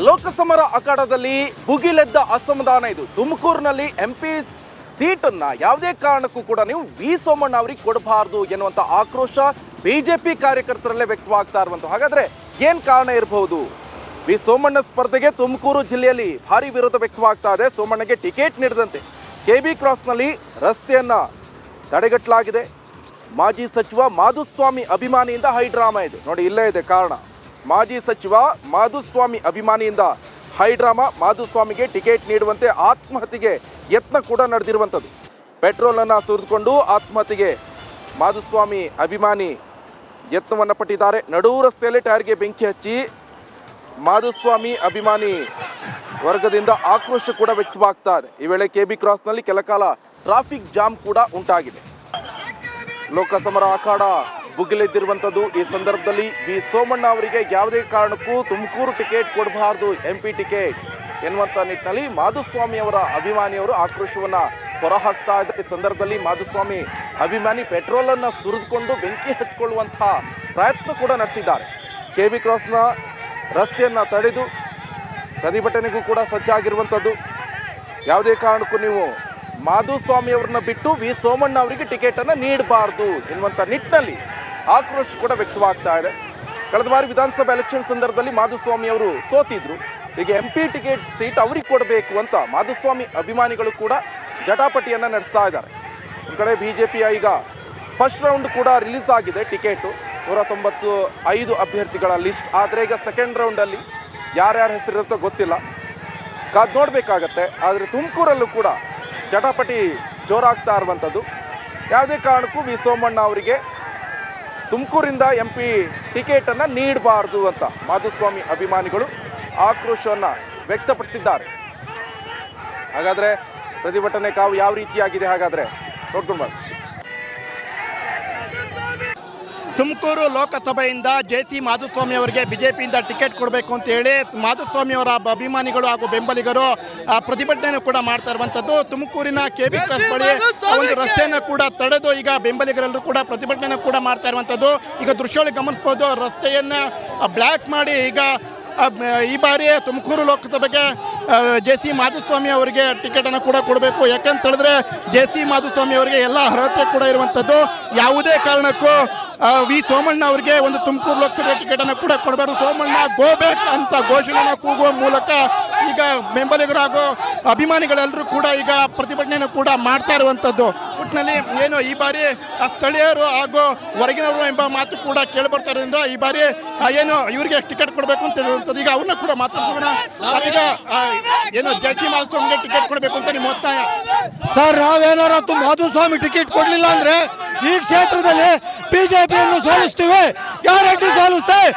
ಲೋಕಸಮರ ಅಖಾಡದಲ್ಲಿ ಭುಗಿಲೆದ್ದ ಅಸಮಾಧಾನ ಇದು. ತುಮಕೂರಿನಲ್ಲಿ ಎಂಪಿ ಸೀಟನ್ನ ಯಾವುದೇ ಕಾರಣಕ್ಕೂ ಕೂಡ ನೀವು ವಿ ಸೋಮಣ್ಣ ಅವರಿಗೆ ಕೊಡಬಾರದು ಎನ್ನುವಂತ ಆಕ್ರೋಶ ಬಿಜೆಪಿ ಕಾರ್ಯಕರ್ತರಲ್ಲೇ ವ್ಯಕ್ತವಾಗ್ತಾ ಇರುವಂತ. ಹಾಗಾದ್ರೆ ಏನ್ ಕಾರಣ ಇರಬಹುದು? ವಿ ಸೋಮಣ್ಣ ಸ್ಪರ್ಧೆಗೆ ತುಮಕೂರು ಜಿಲ್ಲೆಯಲ್ಲಿ ಭಾರಿ ವಿರೋಧ ವ್ಯಕ್ತವಾಗ್ತಾ ಇದೆ. ಸೋಮಣ್ಣಗೆ ಟಿಕೆಟ್ ನೀಡದಂತೆ ಕೆಬಿ ಕ್ರಾಸ್ನಲ್ಲಿ ರಸ್ತೆಯನ್ನ ತಡೆಗಟ್ಟಲಾಗಿದೆ. ಮಾಜಿ ಸಚಿವ ಮಾಧುಸ್ವಾಮಿ ಅಭಿಮಾನಿಯಿಂದ ಹೈಡ್ರಾಮಾ ಇದೆ. ನೋಡಿ, ಇಲ್ಲೇ ಇದೆ ಕಾರಣ. ಮಾಜಿ ಸಚಿವ ಮಾಧುಸ್ವಾಮಿ ಅಭಿಮಾನಿಯಿಂದ ಹೈಡ್ರಾಮಾ. ಮಾಧುಸ್ವಾಮಿಗೆ ಟಿಕೆಟ್ ನೀಡುವಂತೆ ಆತ್ಮಹತ್ಯೆಗೆ ಯತ್ನ ಕೂಡ ನಡೆದಿರುವಂಥದ್ದು. ಪೆಟ್ರೋಲನ್ನು ಸುರಿದುಕೊಂಡು ಆತ್ಮಹತ್ಯೆಗೆ ಮಾಧುಸ್ವಾಮಿ ಅಭಿಮಾನಿ ಯತ್ನವನ್ನು ಪಟ್ಟಿದ್ದಾರೆ. ನಡು ರಸ್ತೆಯಲ್ಲಿ ಟೈರ್ಗೆ ಬೆಂಕಿ ಹಚ್ಚಿ ಮಾಧುಸ್ವಾಮಿ ಅಭಿಮಾನಿ ವರ್ಗದಿಂದ ಆಕ್ರೋಶ ಕೂಡ ವ್ಯಕ್ತವಾಗ್ತಾ ಇದೆ. ಈ ವೇಳೆ ಕೆಬಿ ಕ್ರಾಸ್ನಲ್ಲಿ ಕೆಲಕಾಲ ಟ್ರಾಫಿಕ್ ಜಾಮ್ ಕೂಡ ಉಂಟಾಗಿದೆ. ಲೋಕಸಮರ ಅಖಾಡ ಭುಗಿಲೆದ್ದಿರುವಂಥದ್ದು. ಈ ಸಂದರ್ಭದಲ್ಲಿ ವಿ ಸೋಮಣ್ಣ ಅವರಿಗೆ ಯಾವುದೇ ಕಾರಣಕ್ಕೂ ತುಮಕೂರು ಟಿಕೆಟ್ ಕೊಡಬಾರ್ದು, ಎಂಪಿ ಟಿಕೆಟ್ ಎನ್ನುವಂಥ ನಿಟ್ಟಿನಲ್ಲಿ ಮಾಧುಸ್ವಾಮಿ ಅವರ ಅಭಿಮಾನಿಯವರು ಆಕ್ರೋಶವನ್ನು ಹೊರಹಾಕ್ತಾ ಇದ್ದಾರೆ. ಈ ಸಂದರ್ಭದಲ್ಲಿ ಮಾಧುಸ್ವಾಮಿ ಅಭಿಮಾನಿ ಪೆಟ್ರೋಲನ್ನು ಸುರಿದುಕೊಂಡು ಬೆಂಕಿ ಹಚ್ಚಿಕೊಳ್ಳುವಂಥ ಪ್ರಯತ್ನ ಕೂಡ ನಡೆಸಿದ್ದಾರೆ. ಕೆಬಿ ಕ್ರಾಸ್ನ ರಸ್ತೆಯನ್ನು ತಡೆದು ಪ್ರತಿಭಟನೆಗೂ ಕೂಡ ಸಜ್ಜಾಗಿರುವಂಥದ್ದು. ಯಾವುದೇ ಕಾರಣಕ್ಕೂ ನೀವು ಮಾಧುಸ್ವಾಮಿ ಅವರನ್ನ ಬಿಟ್ಟು ವಿ ಸೋಮಣ್ಣ ಅವರಿಗೆ ಟಿಕೆಟನ್ನು ನೀಡಬಾರ್ದು ಎನ್ನುವಂಥ ನಿಟ್ಟಿನಲ್ಲಿ ಆಕ್ರೋಶ ಕೂಡ ವ್ಯಕ್ತವಾಗ್ತಾ ಇದೆ. ಕಳೆದ ಬಾರಿ ವಿಧಾನಸಭಾ ಎಲೆಕ್ಷನ್ ಸಂದರ್ಭದಲ್ಲಿ ಮಾಧುಸ್ವಾಮಿ ಅವರು ಸೋತಿದ್ರು. ಈಗ ಎಂಪಿ ಟಿಕೆಟ್ ಸೀಟ್ ಅವ್ರಿಗೆ ಕೊಡಬೇಕು ಅಂತ ಮಾಧುಸ್ವಾಮಿ ಅಭಿಮಾನಿಗಳು ಕೂಡ ಜಟಾಪಟಿಯನ್ನು ನಡೆಸ್ತಾ ಇದ್ದಾರೆ. ಒಂದು ಕಡೆ ಬಿಜೆಪಿಯ ಈಗ ಫಸ್ಟ್ ರೌಂಡ್ ಕೂಡ ರಿಲೀಸ್ ಆಗಿದೆ ಟಿಕೆಟು, 195 ಅಭ್ಯರ್ಥಿಗಳ ಲಿಸ್ಟ್. ಆದರೆ ಈಗ ಸೆಕೆಂಡ್ ರೌಂಡಲ್ಲಿ ಯಾರ್ಯಾರ ಹೆಸರಿರುತ್ತೋ ಗೊತ್ತಿಲ್ಲ, ಕಾದು ನೋಡಬೇಕಾಗತ್ತೆ. ಆದರೆ ತುಮಕೂರಲ್ಲೂ ಕೂಡ ಜಟಾಪಟಿ ಜೋರಾಗ್ತಾ ಇರುವಂಥದ್ದು. ಯಾವುದೇ ಕಾರಣಕ್ಕೂ ವಿ ಸೋಮಣ್ಣ ಅವರಿಗೆ ತುಮಕೂರಿಂದ ಎಂಪಿ ಟಿಕೆಟನ್ನು ನೀಡಬಾರ್ದು ಅಂತ ಮಾಧುಸ್ವಾಮಿ ಅಭಿಮಾನಿಗಳು ಆಕ್ರೋಶವನ್ನು ವ್ಯಕ್ತಪಡಿಸಿದ್ದಾರೆ. ಹಾಗಾದರೆ ಪ್ರತಿಭಟನೆ ಕಾವು ಯಾವ ರೀತಿಯಾಗಿದೆ ಹಾಗಾದರೆ ನೋಡ್ಕೊಂಡು ಬನ್ನಿ. ತುಮಕೂರು ಲೋಕಸಭೆಯಿಂದ ಜೆ.ಸಿ. ಮಾಧುಸ್ವಾಮಿ ಅವರಿಗೆ ಬಿಜೆಪಿಯಿಂದ ಟಿಕೆಟ್ ಕೊಡಬೇಕು ಅಂತ ಹೇಳಿ ಮಾಧುಸ್ವಾಮಿ ಅವರ ಅಭಿಮಾನಿಗಳು ಹಾಗೂ ಬೆಂಬಲಿಗರು ಪ್ರತಿಭಟನೆಯನ್ನು ಕೂಡ ಮಾಡ್ತಾ ಇರುವಂಥದ್ದು. ತುಮಕೂರಿನ ಕೆಬಿ ಕ್ರಾಸ್ ಬಳಿ ಒಂದು ರಸ್ತೆಯನ್ನು ಕೂಡ ತಡೆದು ಈಗ ಬೆಂಬಲಿಗರೆಲ್ಲರೂ ಕೂಡ ಪ್ರತಿಭಟನೆ ಕೂಡ ಮಾಡ್ತಾ ಇರುವಂಥದ್ದು. ಈಗ ದೃಶ್ಯಗಳು ಗಮನಿಸ್ಬೋದು, ರಸ್ತೆಯನ್ನು ಬ್ಲ್ಯಾಕ್ ಮಾಡಿ ಈಗ ಈ ಬಾರಿ ತುಮಕೂರು ಲೋಕಸಭೆಗೆ ಜೆ.ಸಿ. ಮಾಧುಸ್ವಾಮಿ ಅವರಿಗೆ ಟಿಕೆಟನ್ನು ಕೂಡ ಕೊಡಬೇಕು. ಯಾಕಂತ ಹೇಳಿದ್ರೆ ಜೆ.ಸಿ. ಮಾಧುಸ್ವಾಮಿ ಅವರಿಗೆ ಎಲ್ಲ ಅರ್ಹತೆ ಕೂಡ ಇರುವಂಥದ್ದು. ಯಾವುದೇ ಕಾರಣಕ್ಕೂ ವಿ ಸೋಮಣ್ಣ ಅವರಿಗೆ ಒಂದು ತುಮಕೂರು ಲೋಕಸಭೆ ಟಿಕೆಟನ್ನು ಕೂಡ ಕೊಡಬಾರ್ದು. ಸೋಮಣ್ಣ ಗೋಬ್ಯಾಕ್ ಅಂತ ಘೋಷಣೆಯನ್ನು ಕೂಗುವ ಮೂಲಕ ಈಗ ಬೆಂಬಲಿಗರು ಹಾಗೂ ಅಭಿಮಾನಿಗಳೆಲ್ಲರೂ ಕೂಡ ಈಗ ಪ್ರತಿಭಟನೆಯನ್ನು ಕೂಡ ಮಾಡ್ತಾ ಇರುವಂಥದ್ದು. ಒಟ್ಟಿನಲ್ಲಿ ಏನು ಈ ಬಾರಿ ಸ್ಥಳೀಯರು ಹಾಗೂ ಹೊರಗಿನವರು ಎಂಬ ಮಾತು ಕೂಡ ಕೇಳಿಬರ್ತಾ ಇರೋದ್ರಿಂದ ಈ ಬಾರಿ ಏನು ಇವರಿಗೆ ಟಿಕೆಟ್ ಕೊಡಬೇಕು ಅಂತ ಹೇಳುವಂಥದ್ದು. ಈಗ ಅವ್ರನ್ನ ಕೂಡ ಮಾತಾಡ್ತೀವಿ. ಈಗ ಏನು ಜೆ.ಸಿ. ಮಾಧುಸ್ವಾಮಿಗೆ ಟಿಕೆಟ್ ಕೊಡಬೇಕು ಅಂತ ನಿಮ್ಮ ಒತ್ತಾಯ? ಸರ್, ನಾವೇನಾರ ಮಾಧುಸ್ವಾಮಿ ಟಿಕೆಟ್ ಕೊಡಲಿಲ್ಲ ಅಂದ್ರೆ ಈ ಕ್ಷೇತ್ರದಲ್ಲಿ ಬಿಜೆಪಿಯನ್ನು ಸೋಲಿಸ್ತೀವಿ, ಗ್ಯಾರಂಟಿ ಸೋಲಿಸ್ತೇವೆ.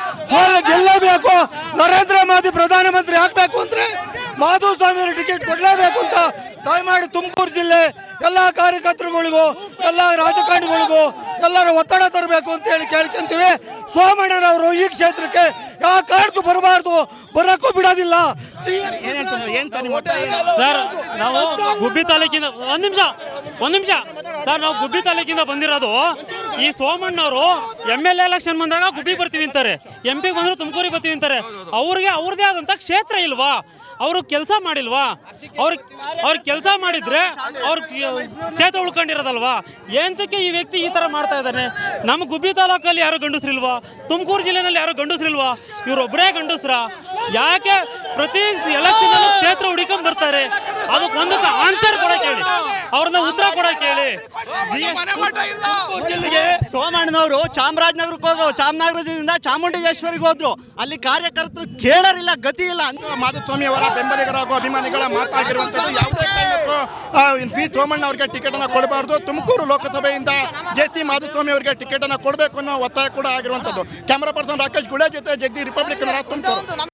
ಗೆಲ್ಲಬೇಕು. ನರೇಂದ್ರ ಮೋದಿ ಪ್ರಧಾನಮಂತ್ರಿ ಆಗ್ಬೇಕು ಅಂದ್ರೆ ಮಾಧುಸ್ವಾಮಿ ಟಿಕೆಟ್ ಕೊಡಲೇಬೇಕು ಅಂತ ದಯಮಾಡಿ ತುಮಕೂರು ಜಿಲ್ಲೆ ಎಲ್ಲ ಕಾರ್ಯಕರ್ತರುಗಳಿಗೂ ಎಲ್ಲ ರಾಜಕಾರಣಿಗಳಿಗೂ ಎಲ್ಲರ ಒತ್ತಡ ತರಬೇಕು ಅಂತ ಹೇಳಿ ಕೇಳ್ಕೊಂತೀವಿ. ಸೋಮಣ್ಣನವರು ಈ ಕ್ಷೇತ್ರಕ್ಕೆ ಯಾವ ಕಾರಣಕ್ಕೂ ಬರಬಾರ್ದು, ಬರೋಕ್ಕೂ ಬಿಡೋದಿಲ್ಲ. ಸರ್, ನಾವು ಗುಬ್ಬಿ ತಾಲೂಕಿಂದ ಒಂದ್ ನಿಮಿಷ ಸರ್, ನಾವು ಗುಬ್ಬಿ ತಾಲೂಕಿಂದ ಬಂದಿರೋದು. ಈ ಸೋಮಣ್ಣವರು ಎಮ್.ಎಲ್.ಎ ಎಲೆಕ್ಷನ್ ಬಂದಾಗ ಗುಬ್ಬಿ ಬರ್ತೀವಿ ಅಂತಾರೆ, ಎಂಪಿ ಬಂದ್ರು ತುಮಕೂರಿಗೆ ಬರ್ತೀವಿ ಅಂತಾರೆ. ಅವ್ರಿಗೆ ಅವ್ರದೇ ಆದಂತ ಕ್ಷೇತ್ರ ಇಲ್ವಾ? ಅವರು ಕೆಲಸ ಮಾಡಿಲ್ವಾ? ಅವ್ರ ಕೆಲಸ ಮಾಡಿದ್ರೆ ಅವ್ರ ಕ್ಷೇತ್ರ ಉಳ್ಕೊಂಡಿರೋದಲ್ವಾ? ಏನಕ್ಕೆ ಈ ವ್ಯಕ್ತಿ ಈ ತರ ಮಾಡ್ತಾ ಇದ್ದಾನೆ? ನಮ್ಮ ಗುಬ್ಬಿ ತಾಲೂಕಲ್ಲಿ ಯಾರು ಗಂಡಸ್ರಿಲ್ವಾ? ತುಮಕೂರು ಜಿಲ್ಲೆನಲ್ಲಿ ಯಾರು ಗಂಡಸ್ರಿಲ್ವಾ? ಇವರೊಬ್ಬರೇ ಗಂಡಸ್ರ? ಯಾಕೆ ಪ್ರತಿ ಎಲೆಕ್ಷನ್ ಕ್ಷೇತ್ರ ಹುಡುಕೊಂಡ್ ಬರ್ತಾರೆ? ಅದಕ್ಕೊಂದಕ್ಕೆ ಆನ್ಸರ್ ಕೊಡಕ್ಕೆ ಹೇಳಿ, ಅವ್ರನ್ನ ಉತ್ತರ ಕೊಡಕ್ಕೆ ಹೇಳಿ. ಸೋಮಣ್ಣನವರು ಚಾಮರಾಜನಗರಕ್ಕೆ ಹೋದ್ರು, ಚಾಮರಾಜನಗರದಿಂದ ಚಾಮುಂಡೇಶ್ವರಿಗೆ ಹೋದ್ರು. ಅಲ್ಲಿ ಕಾರ್ಯಕರ್ತರು ಕೇಳರಿಲ್ಲ, ಗತಿ ಇಲ್ಲ ಅಂತ ಮಾಧುಸ್ವಾಮಿ ಅವರ ಬೆಂಬಲಿಗರ ಹಾಗೂ ಅಭಿಮಾನಿಗಳ ಮಾತಾಗಿರುವಂಥದ್ದು. ಯಾವುದೇ ಕಾರಣಕ್ಕೂ ವಿ ಸೋಮಣ್ಣ ಅವರಿಗೆ ಟಿಕೆಟ್ ಅನ್ನು ಕೊಡಬಾರ್ದು. ತುಮಕೂರು ಲೋಕಸಭೆಯಿಂದ ಜೆ.ಸಿ. ಮಾಧುಸ್ವಾಮಿ ಅವರಿಗೆ ಟಿಕೆಟ್ ಅನ್ನು ಕೊಡಬೇಕು ಅನ್ನೋ ಒತ್ತಾಯ ಕೂಡ ಆಗಿರುವಂಥದ್ದು. ಕ್ಯಾಮರಾ ಪರ್ಸನ್ ರಾಕೇಶ್ ಗುಳೆ ಜೊತೆ ಜಗದೀಶ್, ರಿಪಬ್ಲಿಕ್ ಕನ್ನಡ, ತುಮಕೂರು.